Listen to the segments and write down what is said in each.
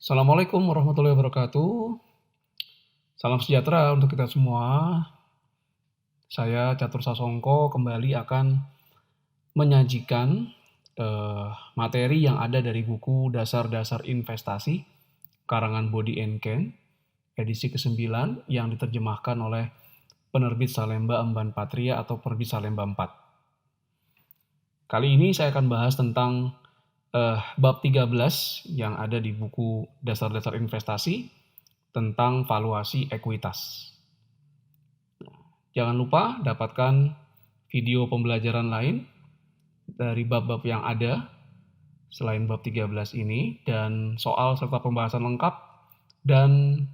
Assalamualaikum warahmatullahi wabarakatuh. Salam sejahtera untuk kita semua. Saya Catur Sasongko kembali akan menyajikan materi yang ada dari buku Dasar-Dasar Investasi karangan Body and Ken edisi ke-9 yang diterjemahkan oleh penerbit Salemba Emban Patria atau penerbit Salemba 4. Kali ini saya akan bahas tentang bab 13 yang ada di buku Dasar-Dasar Investasi tentang valuasi ekuitas. Jangan lupa dapatkan video pembelajaran lain dari bab-bab yang ada selain bab 13 ini, dan soal serta pembahasan lengkap dan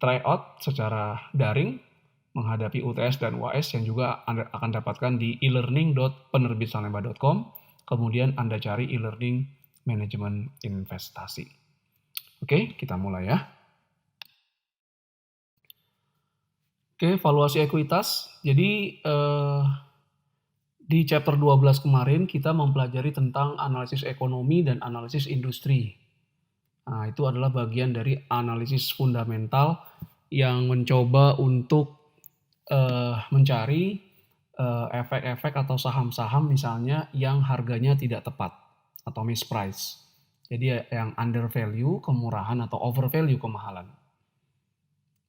tryout secara daring menghadapi UTS dan UAS yang juga Anda akan dapatkan di e-learning.penerbitsalemba.com. Kemudian Anda cari e-learning manajemen investasi. Oke, kita mulai ya. Oke, valuasi ekuitas. Jadi di chapter 12 kemarin kita mempelajari tentang analisis ekonomi dan analisis industri. Nah, itu adalah bagian dari analisis fundamental yang mencoba untuk mencari efek-efek atau saham-saham misalnya yang harganya tidak tepat atau misprice. Jadi yang undervalue, kemurahan, atau overvalue, kemahalan.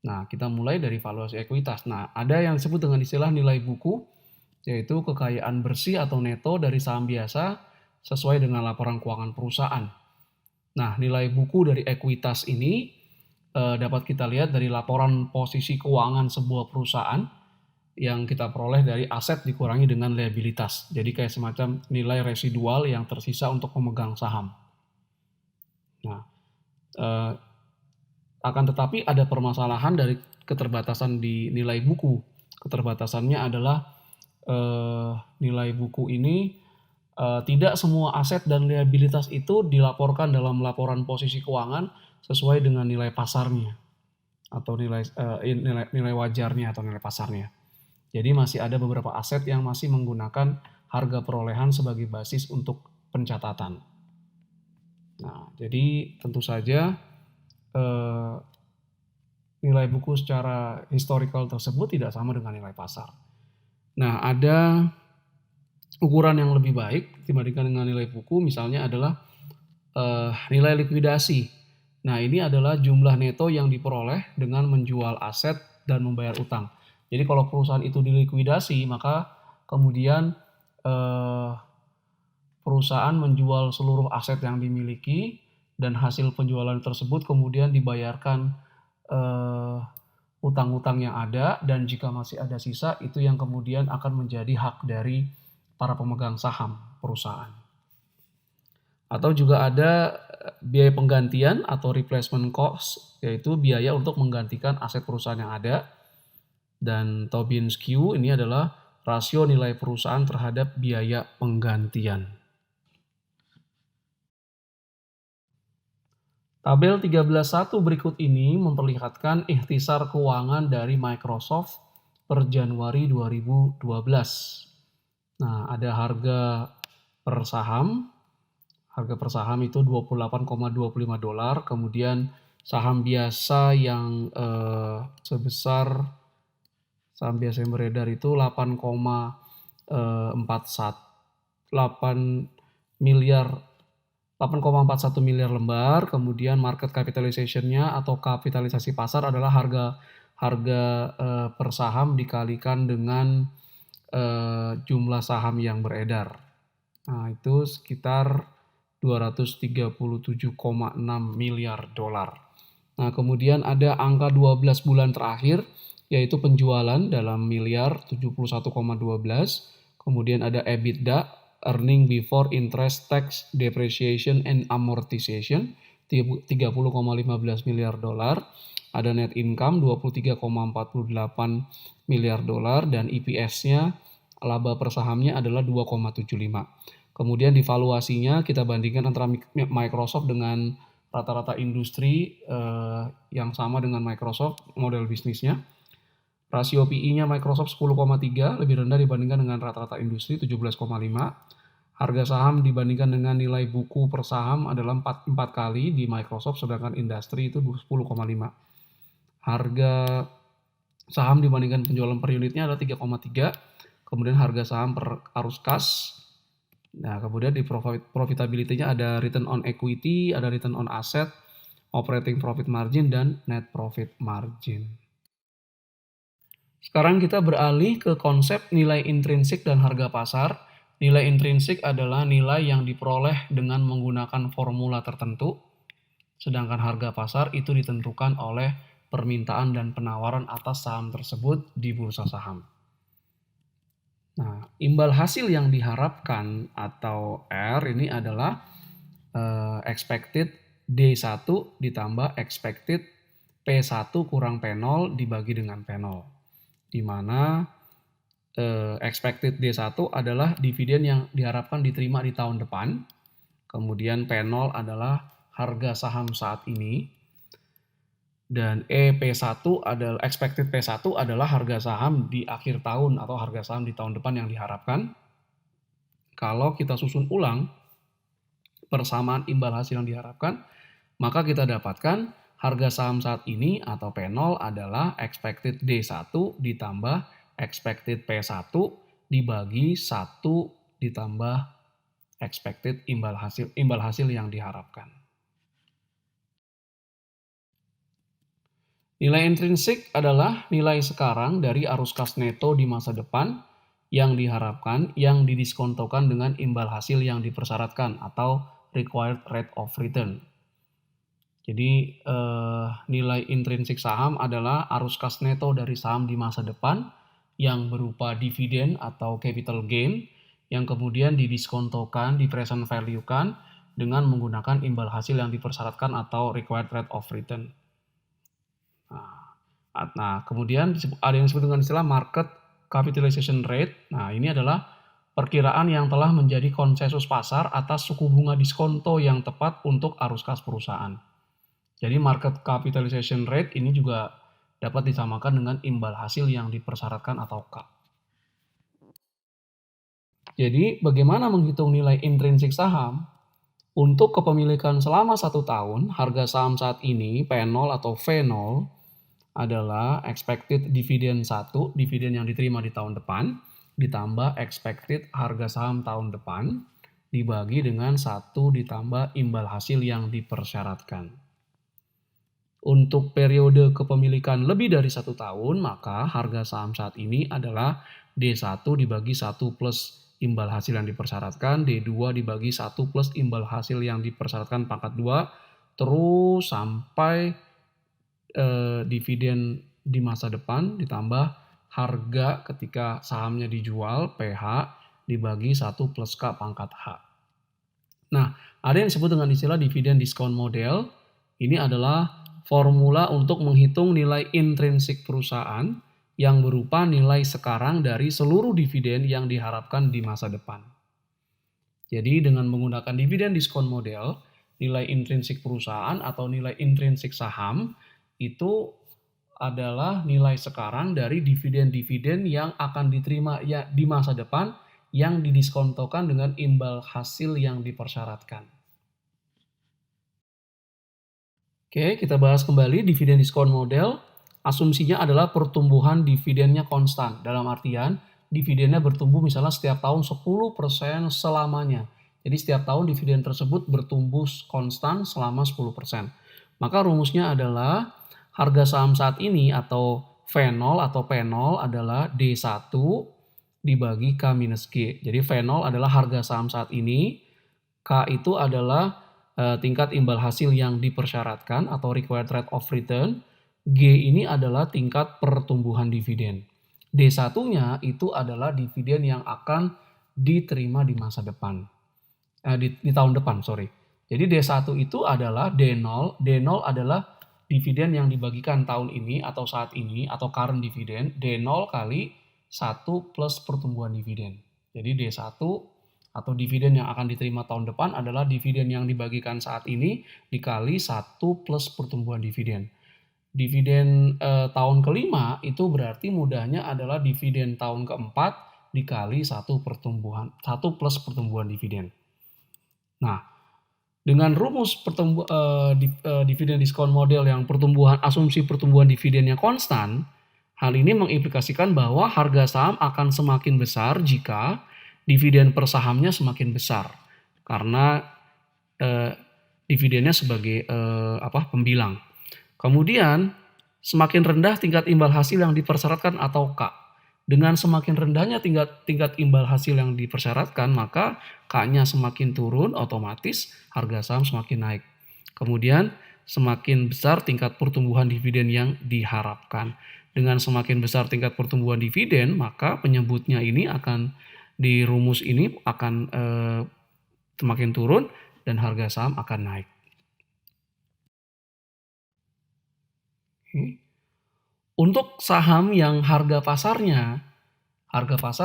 Nah, kita mulai dari valuasi ekuitas. Nah, ada yang disebut dengan istilah nilai buku, yaitu kekayaan bersih atau neto dari saham biasa sesuai dengan laporan keuangan perusahaan. Nah, nilai buku dari ekuitas ini dapat kita lihat dari laporan posisi keuangan sebuah perusahaan yang kita peroleh dari aset dikurangi dengan liabilitas. Jadi kayak semacam nilai residual yang tersisa untuk pemegang saham. Nah, akan tetapi ada permasalahan dari keterbatasan di nilai buku. Keterbatasannya adalah nilai buku ini tidak semua aset dan liabilitas itu dilaporkan dalam laporan posisi keuangan sesuai dengan nilai pasarnya atau nilai wajarnya atau nilai pasarnya. Jadi masih ada beberapa aset yang masih menggunakan harga perolehan sebagai basis untuk pencatatan. Nah, jadi tentu saja nilai buku secara historical tersebut tidak sama dengan nilai pasar. Nah, ada ukuran yang lebih baik dibandingkan dengan nilai buku, misalnya adalah nilai likuidasi. Nah, ini adalah jumlah neto yang diperoleh dengan menjual aset dan membayar utang. Jadi kalau perusahaan itu dilikuidasi, maka kemudian perusahaan menjual seluruh aset yang dimiliki dan hasil penjualan tersebut kemudian dibayarkan utang-utang yang ada, dan jika masih ada sisa itu yang kemudian akan menjadi hak dari para pemegang saham perusahaan. Atau juga ada biaya penggantian atau replacement cost, yaitu biaya untuk menggantikan aset perusahaan yang ada. Dan Tobin's Q ini adalah rasio nilai perusahaan terhadap biaya penggantian. Tabel 13.1 berikut ini memperlihatkan ikhtisar keuangan dari Microsoft per Januari 2012. Nah, ada harga per saham. Harga per saham itu $28,25. Kemudian saham biasa yang sebesar saham biasa yang beredar itu 8,41 miliar lembar. Kemudian market capitalization-nya atau kapitalisasi pasar adalah harga per saham dikalikan dengan jumlah saham yang beredar. Nah, itu sekitar 237,6 miliar dolar. Nah, kemudian ada angka 12 bulan terakhir, yaitu penjualan dalam miliar 71,12. Kemudian ada EBITDA, earning before interest, tax, depreciation, and amortization, 30,15 miliar dolar. Ada net income 23,48 miliar dolar, dan EPS-nya, laba per sahamnya adalah 2,75. Kemudian di valuasinya kita bandingkan antara Microsoft dengan rata-rata industri yang sama dengan Microsoft model bisnisnya. Rasio PI-nya Microsoft 10,3, lebih rendah dibandingkan dengan rata-rata industri 17,5. Harga saham dibandingkan dengan nilai buku per saham adalah 4 kali di Microsoft, sedangkan industri itu 10,5. Harga saham dibandingkan penjualan per unitnya adalah 3,3. Kemudian harga saham per arus kas. Nah, kemudian di profitability-nya ada return on equity, ada return on asset, operating profit margin, dan net profit margin. Sekarang kita beralih ke konsep nilai intrinsik dan harga pasar. Nilai intrinsik adalah nilai yang diperoleh dengan menggunakan formula tertentu, sedangkan harga pasar itu ditentukan oleh permintaan dan penawaran atas saham tersebut di bursa saham. Nah, imbal hasil yang diharapkan atau R ini adalah expected D1 ditambah expected P1 kurang P0 dibagi dengan P0. Di mana expected D1 adalah dividen yang diharapkan diterima di tahun depan. Kemudian P0 adalah harga saham saat ini. Dan P1 adalah expected P1 adalah harga saham di akhir tahun atau harga saham di tahun depan yang diharapkan. Kalau kita susun ulang persamaan imbal hasil yang diharapkan, maka kita dapatkan harga saham saat ini atau P0 adalah expected D1 ditambah expected P1 dibagi 1 ditambah expected imbal hasil yang diharapkan. Nilai intrinsik adalah nilai sekarang dari arus kas neto di masa depan yang diharapkan yang didiskontokan dengan imbal hasil yang dipersyaratkan atau required rate of return. Jadi nilai intrinsik saham adalah arus kas neto dari saham di masa depan yang berupa dividen atau capital gain yang kemudian didiskontokan, di-present value-kan dengan menggunakan imbal hasil yang dipersyaratkan atau required rate of return. Nah, kemudian ada yang disebut dengan istilah market capitalization rate. Nah, ini adalah perkiraan yang telah menjadi konsensus pasar atas suku bunga diskonto yang tepat untuk arus kas perusahaan. Jadi market capitalization rate ini juga dapat disamakan dengan imbal hasil yang dipersyaratkan atau K. Jadi bagaimana menghitung nilai intrinsik saham? Untuk kepemilikan selama 1 tahun, harga saham saat ini P0 atau V0 adalah expected dividen 1, dividen yang diterima di tahun depan, ditambah expected harga saham tahun depan, dibagi dengan 1 ditambah imbal hasil yang dipersyaratkan. Untuk periode kepemilikan lebih dari 1 tahun, maka harga saham saat ini adalah D1 dibagi 1 plus imbal hasil yang dipersyaratkan, D2 dibagi 1 plus imbal hasil yang dipersyaratkan pangkat 2, terus sampai dividen di masa depan ditambah harga ketika sahamnya dijual, PH, dibagi 1 plus K pangkat H. Nah, ada yang disebut dengan istilah dividen discount model. Ini adalah formula untuk menghitung nilai intrinsik perusahaan yang berupa nilai sekarang dari seluruh dividen yang diharapkan di masa depan. Jadi dengan menggunakan dividen diskon model, nilai intrinsik perusahaan atau nilai intrinsik saham itu adalah nilai sekarang dari dividen-dividen yang akan diterima ya di masa depan yang didiskontokan dengan imbal hasil yang dipersyaratkan. Oke, kita bahas kembali dividen diskon model. Asumsinya adalah pertumbuhan dividennya konstan. Dalam artian, dividennya bertumbuh misalnya setiap tahun 10% selamanya. Jadi setiap tahun dividen tersebut bertumbuh konstan selama 10%. Maka rumusnya adalah harga saham saat ini atau V0 atau P0 adalah D1 dibagi K minus G. Jadi V0 adalah harga saham saat ini, K itu adalah tingkat imbal hasil yang dipersyaratkan atau required rate of return, G ini adalah tingkat pertumbuhan dividen. D1-nya itu adalah dividen yang akan diterima di masa depan. Di tahun depan, sorry. Jadi D1 itu adalah D0. D0 adalah dividen yang dibagikan tahun ini atau saat ini atau current dividen. D0 kali 1 plus pertumbuhan dividen. Jadi D1 atau dividen yang akan diterima tahun depan adalah dividen yang dibagikan saat ini dikali 1 plus pertumbuhan dividen. Dividen tahun kelima itu berarti mudahnya adalah dividen tahun keempat dikali 1 plus pertumbuhan dividen. Nah, dengan rumus dividen diskon model yang asumsi pertumbuhan dividennya konstan, hal ini mengimplikasikan bahwa harga saham akan semakin besar jika dividen per sahamnya semakin besar, karena dividennya sebagai pembilang. Kemudian semakin rendah tingkat imbal hasil yang dipersyaratkan atau K. Dengan semakin rendahnya tingkat imbal hasil yang dipersyaratkan, maka K-nya semakin turun, otomatis harga saham semakin naik. Kemudian semakin besar tingkat pertumbuhan dividen yang diharapkan. Dengan semakin besar tingkat pertumbuhan dividen, maka penyebutnya ini di rumus ini akan semakin turun dan harga saham akan naik. Untuk saham yang harga pasar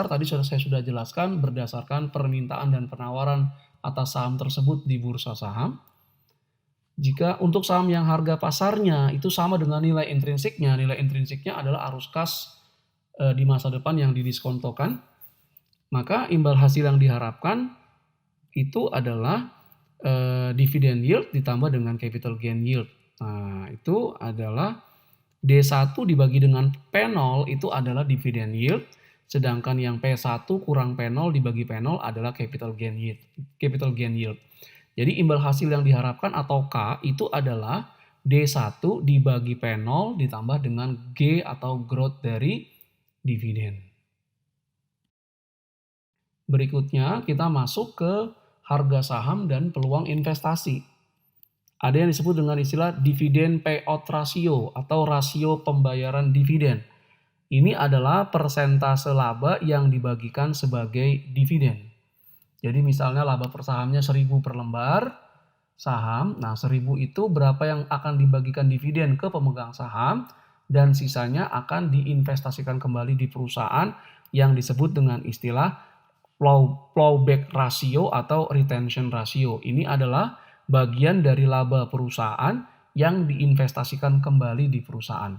tadi saya sudah jelaskan berdasarkan permintaan dan penawaran atas saham tersebut di bursa saham. Jika untuk saham yang harga pasarnya itu sama dengan nilai intrinsiknya adalah arus kas di masa depan yang didiskontokan, maka imbal hasil yang diharapkan itu adalah dividend yield ditambah dengan capital gain yield. Nah, itu adalah D1 dibagi dengan P0 itu adalah dividend yield, sedangkan yang P1 kurang P0 dibagi P0 adalah capital gain yield. Jadi imbal hasil yang diharapkan atau K itu adalah D1 dibagi P0 ditambah dengan G atau growth dari dividen. Berikutnya kita masuk ke harga saham dan peluang investasi. Ada yang disebut dengan istilah dividend payout ratio atau rasio pembayaran dividen. Ini adalah persentase laba yang dibagikan sebagai dividen. Jadi misalnya laba per sahamnya 1.000 per lembar saham. Nah, 1.000 itu berapa yang akan dibagikan dividen ke pemegang saham dan sisanya akan diinvestasikan kembali di perusahaan yang disebut dengan istilah plowback ratio atau retention ratio. Ini adalah bagian dari laba perusahaan yang diinvestasikan kembali di perusahaan.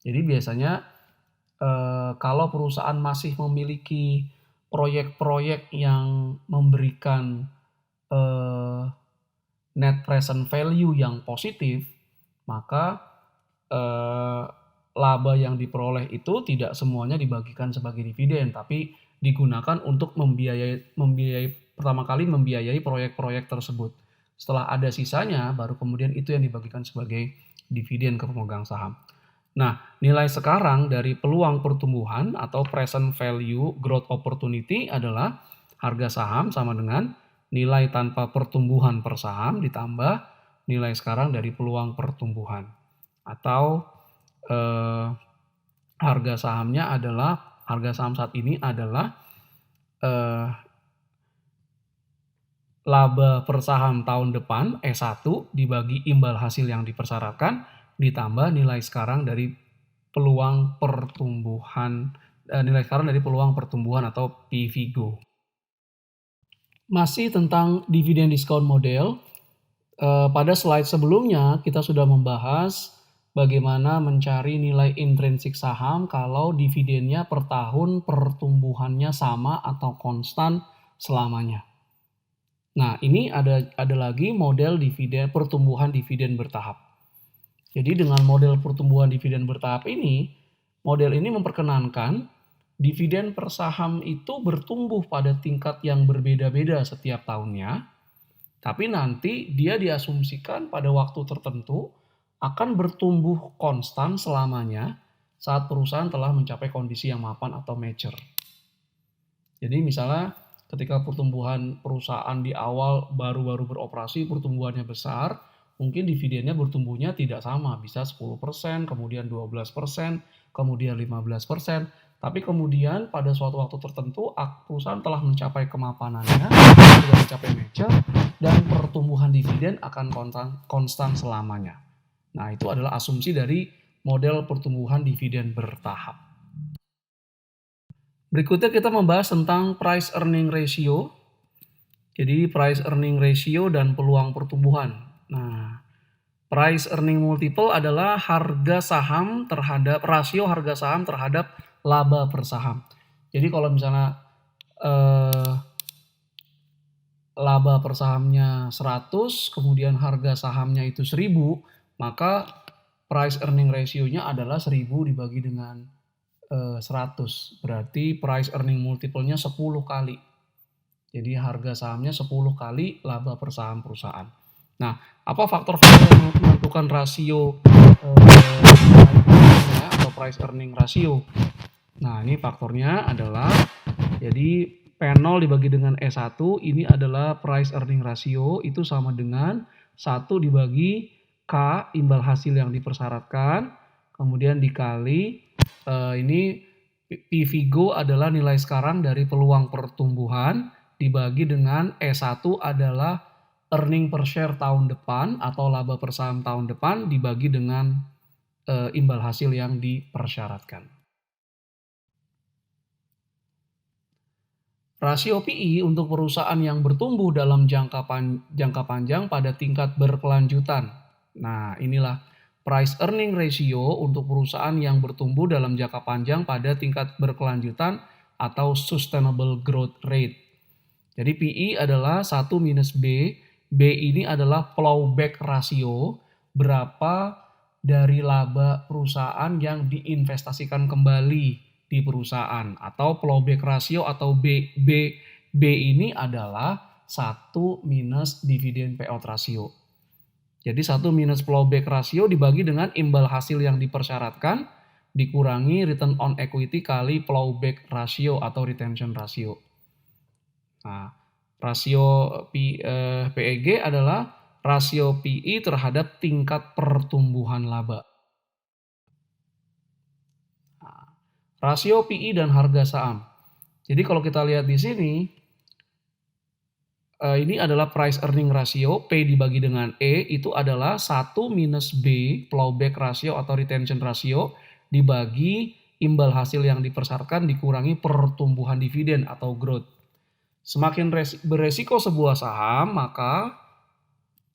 Jadi biasanya kalau perusahaan masih memiliki proyek-proyek yang memberikan net present value yang positif, maka laba yang diperoleh itu tidak semuanya dibagikan sebagai dividen, tapi digunakan untuk pertama kali membiayai proyek-proyek tersebut. Setelah ada sisanya, baru kemudian itu yang dibagikan sebagai dividen ke pemegang saham. Nah, nilai sekarang dari peluang pertumbuhan atau present value growth opportunity adalah harga saham sama dengan nilai tanpa pertumbuhan per saham ditambah nilai sekarang dari peluang pertumbuhan. Atau harga saham saat ini adalah laba per saham tahun depan E1 dibagi imbal hasil yang dipersyaratkan ditambah nilai sekarang dari peluang pertumbuhan atau PVGO. Masih tentang dividen diskon model, pada slide sebelumnya kita sudah membahas bagaimana mencari nilai intrinsik saham kalau dividennya per tahun pertumbuhannya sama atau konstan selamanya. Nah, ini ada lagi model pertumbuhan dividen bertahap. Jadi dengan model pertumbuhan dividen bertahap ini, model ini memperkenankan dividen per saham itu bertumbuh pada tingkat yang berbeda-beda setiap tahunnya, tapi nanti dia diasumsikan pada waktu tertentu akan bertumbuh konstan selamanya saat perusahaan telah mencapai kondisi yang mapan atau mature. Jadi misalnya ketika pertumbuhan perusahaan di awal baru-baru beroperasi pertumbuhannya besar, mungkin dividennya bertumbuhnya tidak sama, bisa 10%, kemudian 12%, kemudian 15%. Tapi kemudian pada suatu waktu tertentu perusahaan telah mencapai kemapanannya, sudah mencapai mature, dan pertumbuhan dividen akan konstan selamanya. Nah, itu adalah asumsi dari model pertumbuhan dividen bertahap. Berikutnya kita membahas tentang price earning ratio. Jadi price earning ratio dan peluang pertumbuhan. Nah, price earning multiple adalah rasio harga saham terhadap laba per saham. Jadi kalau misalnya eh, laba per sahamnya 100, kemudian harga sahamnya itu 1000, maka price earning ratio-nya adalah 1000 dibagi dengan 100. Berarti price earning multiple-nya 10 kali. Jadi harga sahamnya 10 kali laba per saham perusahaan. Nah, apa faktor-faktor yang menentukan rasio atau price earning ratio? Nah, ini faktornya adalah jadi P0 dibagi dengan E1 ini adalah price earning ratio itu sama dengan 1 dibagi K imbal hasil yang dipersyaratkan, kemudian dikali ini PVGO adalah nilai sekarang dari peluang pertumbuhan dibagi dengan E1 adalah earning per share tahun depan atau laba per saham tahun depan dibagi dengan imbal hasil yang dipersyaratkan. Rasio PI untuk perusahaan yang bertumbuh dalam jangka panjang pada tingkat berkelanjutan. Nah, inilah price earning ratio untuk perusahaan yang bertumbuh dalam jangka panjang pada tingkat berkelanjutan atau sustainable growth rate. Jadi PI adalah 1 minus B. B ini adalah plowback rasio, berapa dari laba perusahaan yang diinvestasikan kembali di perusahaan, atau plowback rasio atau B ini adalah 1 minus dividen payout ratio. Jadi 1 minus plowback rasio dibagi dengan imbal hasil yang dipersyaratkan dikurangi return on equity kali plowback ratio atau retention ratio. Nah, rasio PEG adalah rasio PI terhadap tingkat pertumbuhan laba. Rasio PI dan harga saham. Jadi kalau kita lihat di sini, ini adalah price earning ratio, P dibagi dengan E, itu adalah 1 minus B, plowback ratio atau retention ratio, dibagi imbal hasil yang dipersyaratkan dikurangi pertumbuhan dividen atau growth. Semakin beresiko sebuah saham, maka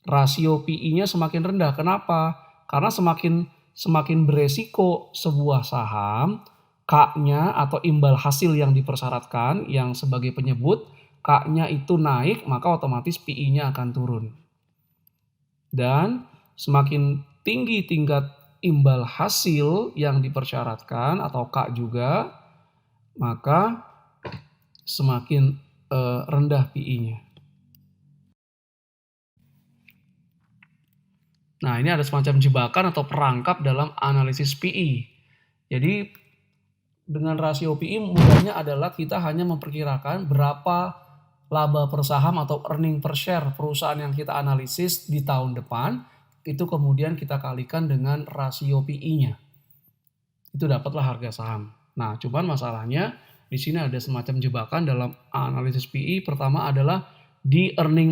rasio PI-nya semakin rendah. Kenapa? Karena semakin beresiko sebuah saham, K-nya atau imbal hasil yang dipersyaratkan yang sebagai penyebut, K-nya itu naik, maka otomatis PI-nya akan turun. Dan semakin tinggi tingkat imbal hasil yang dipersyaratkan atau K juga, maka semakin rendah PI-nya. Nah, ini ada semacam jebakan atau perangkap dalam analisis PI. Jadi dengan rasio PI mudahnya adalah kita hanya memperkirakan berapa laba per saham atau earning per share perusahaan yang kita analisis di tahun depan, itu kemudian kita kalikan dengan rasio PI-nya. Itu dapatlah harga saham. Nah, cuman masalahnya di sini ada semacam jebakan dalam analisis PI. Pertama adalah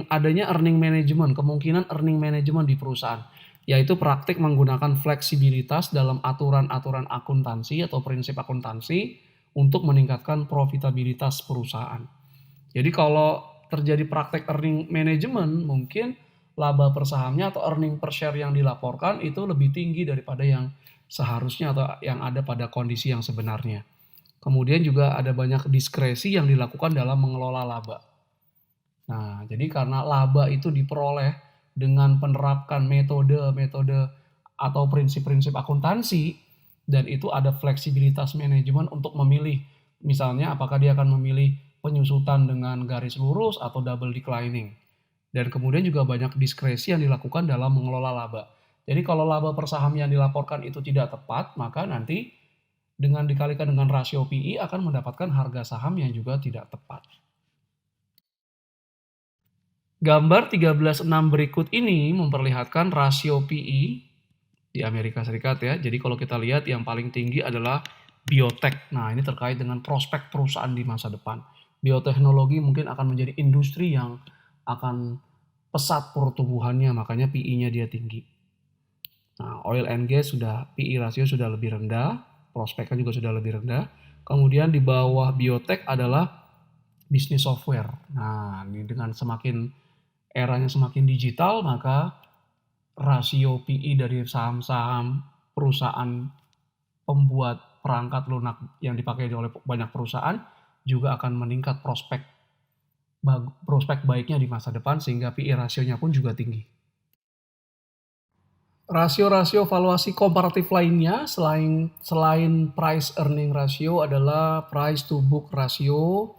adanya earning management, kemungkinan earning management di perusahaan, yaitu praktik menggunakan fleksibilitas dalam aturan-aturan akuntansi atau prinsip akuntansi untuk meningkatkan profitabilitas perusahaan. Jadi kalau terjadi praktek earning management, mungkin laba per sahamnya atau earning per share yang dilaporkan itu lebih tinggi daripada yang seharusnya atau yang ada pada kondisi yang sebenarnya. Kemudian juga ada banyak diskresi yang dilakukan dalam mengelola laba. Nah, jadi karena laba itu diperoleh dengan penerapkan metode-metode atau prinsip-prinsip akuntansi, dan itu ada fleksibilitas manajemen untuk memilih, misalnya apakah dia akan memilih penyusutan dengan garis lurus atau double declining. Dan kemudian juga banyak diskresi yang dilakukan dalam mengelola laba. Jadi kalau laba per saham yang dilaporkan itu tidak tepat, maka nanti dengan dikalikan dengan rasio PI akan mendapatkan harga saham yang juga tidak tepat. Gambar 13.6 berikut ini memperlihatkan rasio PI di Amerika Serikat ya. Jadi kalau kita lihat yang paling tinggi adalah biotech. Nah, ini terkait dengan prospek perusahaan di masa depan. Bioteknologi mungkin akan menjadi industri yang akan pesat pertumbuhannya, makanya PI-nya dia tinggi. Nah, oil and gas sudah PI rasio sudah lebih rendah, prospeknya juga sudah lebih rendah. Kemudian di bawah biotech adalah bisnis software. Nah, ini dengan eranya semakin digital, maka rasio PI dari saham-saham perusahaan pembuat perangkat lunak yang dipakai oleh banyak perusahaan juga akan meningkat prospek baiknya di masa depan sehingga PE rasionya pun juga tinggi. Rasio-rasio valuasi komparatif lainnya selain price earning ratio adalah price to book ratio.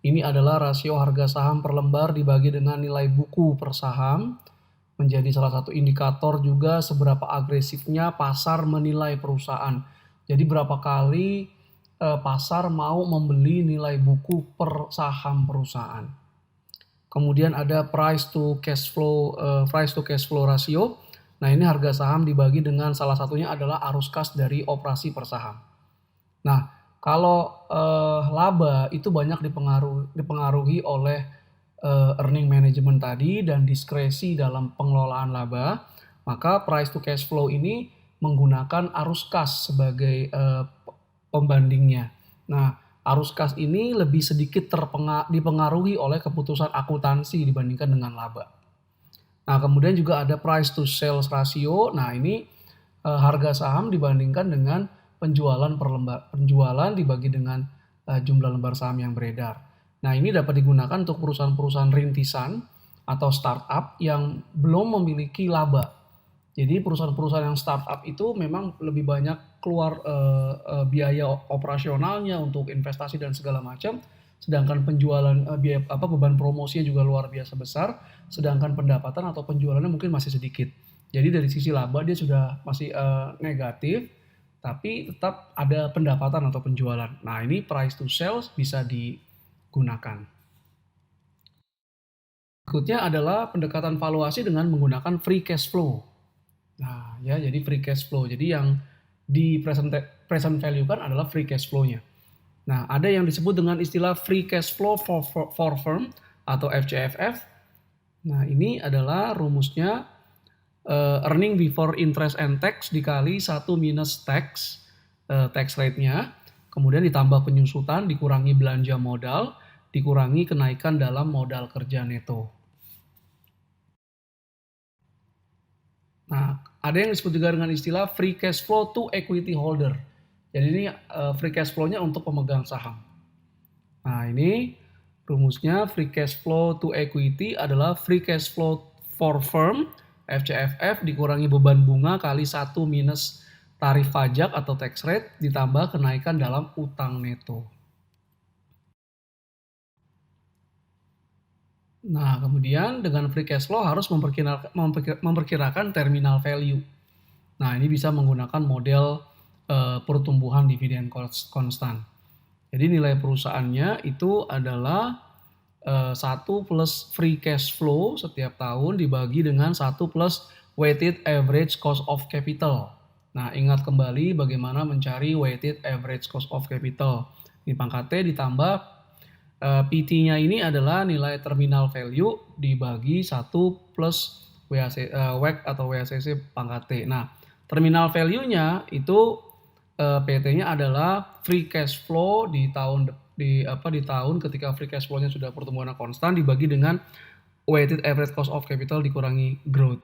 Ini adalah rasio harga saham per lembar dibagi dengan nilai buku per saham. Menjadi salah satu indikator juga seberapa agresifnya pasar menilai perusahaan. Jadi berapa kali pasar mau membeli nilai buku per saham perusahaan. Kemudian ada price to cash flow ratio. Nah, ini harga saham dibagi dengan salah satunya adalah arus kas dari operasi per saham. Nah, kalau laba itu banyak dipengaruhi oleh earning management tadi dan diskresi dalam pengelolaan laba, maka price to cash flow ini menggunakan arus kas sebagai pembandingnya. Nah, arus kas ini lebih sedikit dipengaruhi oleh keputusan akuntansi dibandingkan dengan laba. Nah, kemudian juga ada price to sales ratio. Nah, ini harga saham dibandingkan dengan penjualan dibagi dengan jumlah lembar saham yang beredar. Nah, ini dapat digunakan untuk perusahaan-perusahaan rintisan atau startup yang belum memiliki laba. Jadi perusahaan-perusahaan yang startup itu memang lebih banyak keluar biaya operasionalnya untuk investasi dan segala macam. Sedangkan penjualan beban promosinya juga luar biasa besar, sedangkan pendapatan atau penjualannya mungkin masih sedikit. Jadi dari sisi laba dia sudah masih negatif, tapi tetap ada pendapatan atau penjualan. Nah, ini price to sales bisa digunakan. Berikutnya adalah pendekatan valuasi dengan menggunakan free cash flow. Nah, ya, jadi free cash flow. Jadi yang di present value kan adalah free cash flow-nya. Nah, ada yang disebut dengan istilah free cash flow for firm atau FCFF. Nah, ini adalah rumusnya earning before interest and tax dikali 1 minus tax rate-nya, kemudian ditambah penyusutan, dikurangi belanja modal, dikurangi kenaikan dalam modal kerja neto. Nah, ada yang disebut juga dengan istilah free cash flow to equity holder. Jadi ini free cash flow-nya untuk pemegang saham. Nah, ini rumusnya free cash flow to equity adalah free cash flow for firm FCFF dikurangi beban bunga kali 1 minus tarif pajak atau tax rate ditambah kenaikan dalam utang neto. Nah, kemudian dengan free cash flow harus memperkirakan terminal value. Nah, ini bisa menggunakan model pertumbuhan dividen konstan. Jadi nilai perusahaannya itu adalah 1 plus free cash flow setiap tahun dibagi dengan 1 plus weighted average cost of capital. Nah, ingat kembali bagaimana mencari weighted average cost of capital. Ini pangkat T ditambah PT-nya ini adalah nilai terminal value dibagi 1 plus WACC atau WACC pangkat T. Nah, terminal value-nya itu PT-nya adalah free cash flow di tahun ketika free cash flow-nya sudah pertumbuhan konstan dibagi dengan weighted average cost of capital dikurangi growth.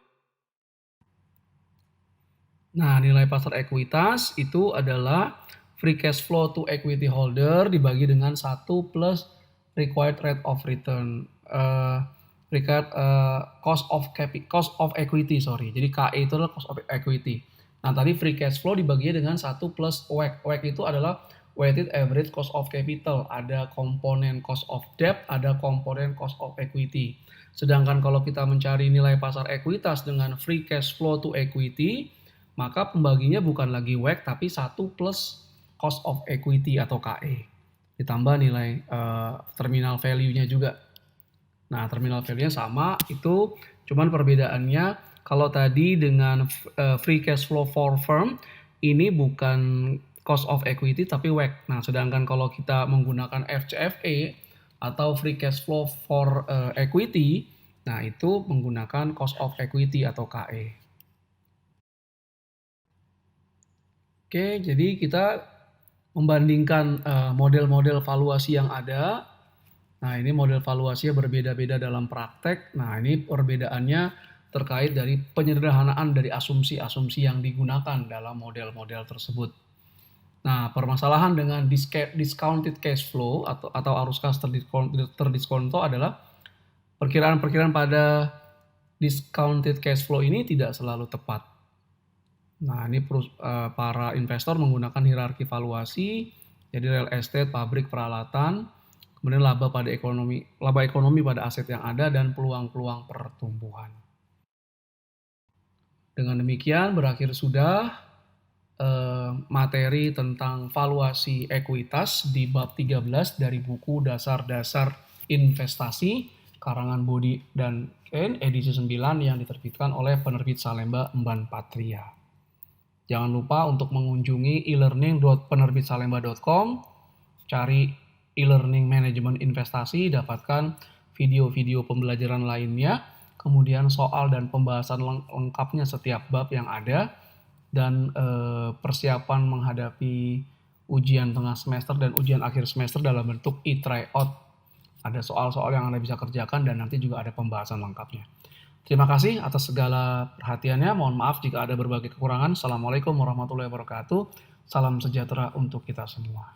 Nah, nilai pasar ekuitas itu adalah free cash flow to equity holder dibagi dengan 1 plus required rate of return, cost of equity, sorry. Jadi KE itu adalah cost of equity. Nah, tadi free cash flow dibaginya dengan 1 plus WACC. WACC itu adalah weighted average cost of capital. Ada komponen cost of debt, ada komponen cost of equity. Sedangkan kalau kita mencari nilai pasar ekuitas dengan free cash flow to equity, maka pembaginya bukan lagi WACC tapi 1 plus cost of equity atau KE. Ditambah nilai terminal value-nya juga. Nah, terminal value-nya sama, itu cuman perbedaannya kalau tadi dengan free cash flow for firm ini bukan cost of equity tapi WACC. Nah, sedangkan kalau kita menggunakan FCFE atau free cash flow for equity, nah itu menggunakan cost of equity atau KE. Oke, jadi kita membandingkan model-model valuasi yang ada. Nah, ini model valuasinya berbeda-beda dalam praktek. Nah, ini perbedaannya terkait dari penyederhanaan dari asumsi-asumsi yang digunakan dalam model-model tersebut. Nah, permasalahan dengan discounted cash flow atau arus kas terdiskonto adalah perkiraan-perkiraan pada discounted cash flow ini tidak selalu tepat. Nah, ini para investor menggunakan hierarki valuasi, jadi real estate, pabrik, peralatan, kemudian laba ekonomi pada aset yang ada dan peluang-peluang pertumbuhan. Dengan demikian berakhir sudah materi tentang valuasi ekuitas di bab 13 dari buku Dasar-Dasar Investasi karangan Bodi dan Kane edisi 9 yang diterbitkan oleh penerbit Salemba Emban Patria. Jangan lupa untuk mengunjungi e-learning.penerbitsalemba.com, cari e-learning manajemen investasi, dapatkan video-video pembelajaran lainnya, kemudian soal dan pembahasan lengkapnya setiap bab yang ada, dan persiapan menghadapi ujian tengah semester dan ujian akhir semester dalam bentuk e-tryout. Ada soal-soal yang Anda bisa kerjakan dan nanti juga ada pembahasan lengkapnya. Terima kasih atas segala perhatiannya. Mohon maaf jika ada berbagai kekurangan. Assalamualaikum warahmatullahi wabarakatuh. Salam sejahtera untuk kita semua.